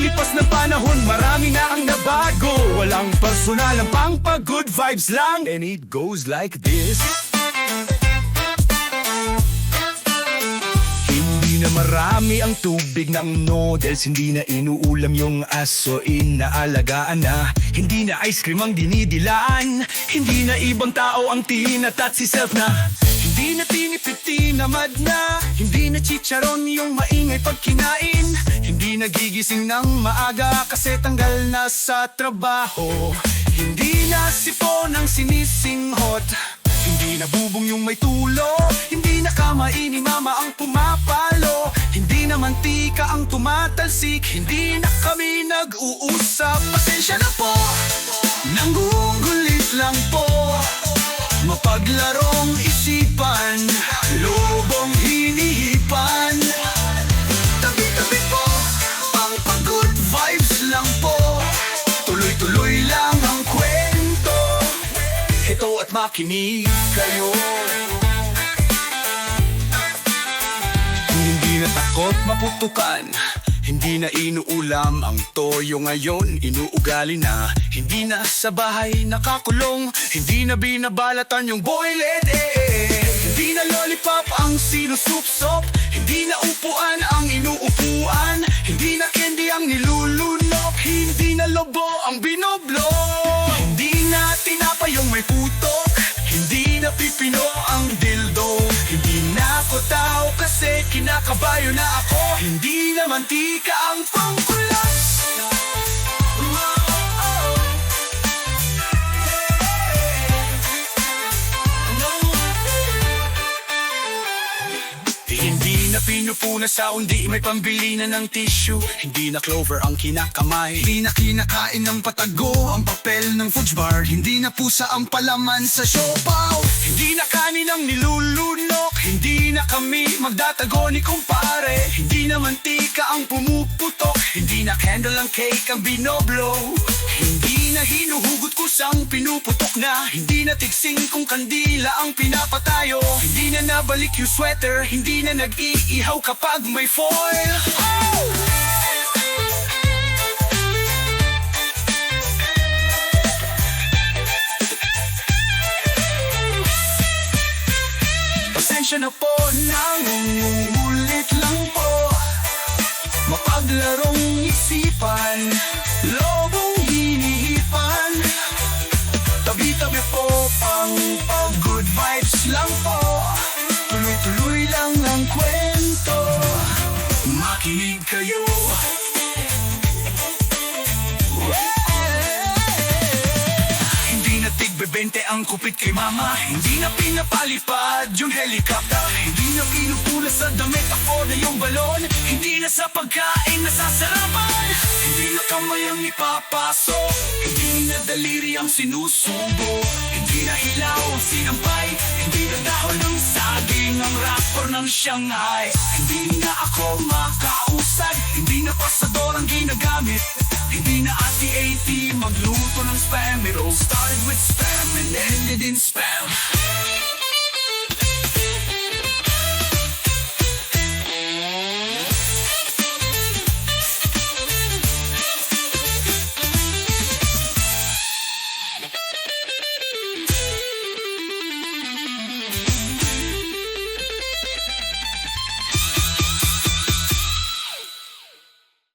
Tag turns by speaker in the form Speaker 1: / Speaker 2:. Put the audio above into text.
Speaker 1: paglipas ng panahon, marami na ang nabago. Walang personal, ang pang-good vibes lang. And it goes like this. Hindi na marami ang tubig ng noodles, hindi na inuulam yung aso, inaalagaan na. Hindi na ice cream ang dinidilaan, hindi na ibang tao ang tinatat si self na. Hindi na tinipid, tinamad na, hindi na chicharon yung maingay pag kinain. Hindi nagigising ng maaga kasi tanggal na sa trabaho. Hindi na sipon ang sinisinghot, hindi na bubong yung may tulo, hindi na kamay ni mama ang pumapalo, hindi na mantika ang tumatalsik, hindi na kami nag-uusap. Pasensya na po, nanggugulit lang po, mapaglarong isipan, lobong hinihipan. Tabi-tabi po, ang pag-good vibes lang po, tuloy-tuloy lang ang kwento. Ito at makinig kayo. Hindi na takot maputukan, hindi na inuulam ang toyo ngayon, inuugali na. Hindi na sa bahay nakakulong, hindi na binabalatan yung boiled egg. Hindi na lollipop ang sinusupsop, hindi na upuan ang inuupuan, hindi na candy ang nilulunok, hindi na lobo ang binoblok, hindi na tinapa yung may putok, hindi na pipino ang dildo, hindi na ako tao kasi kinakabayo na ako, hindi na mantika ang pangkulas. Hindi na pinupuna sa undi, may pambili na ng tissue. Hindi na clover ang kinakamay, hindi na kinakain ng patago ang papel ng fudge bar. Hindi na pusa ang palaman sa siopaw, hindi na kanin ang nilulunok, hindi na kami magdatago ni kumpare, hindi na mantika ang pumuputok, hindi na candle ang cake ang binoblow, hindi na hinuhugot kusang pinuputok na, hindi na tigsing kung kandila ang pinapatayo, hindi na nabalik yung sweater, hindi na nag-iihaw kapag may foil. Pasensya na po, nangungulit lang po, mapaglarong isipan, lobong hinihipan. Tabi-tabi po, pang-good vibes lang po, tuloy-tuloy lang ang kwento. Makinig kayo. Hindi na tig-bebente ang kupit kay mama, hindi na pinapalipad yung helicopter, hindi na pinupula sa damit ako na yung balon, hindi na sa pagkain nasasarapan, hindi na kamay ang ipapasok, hindi na daliri ang sinusubo, hindi na ilaw ang sinampay, hindi na dahon ng saging ang rapper ng Shanghai, hindi na ako makausad, hindi na pasador ang ginagamit, hindi na ati-ati magluto ng spam. It all started with spam and ended in spam.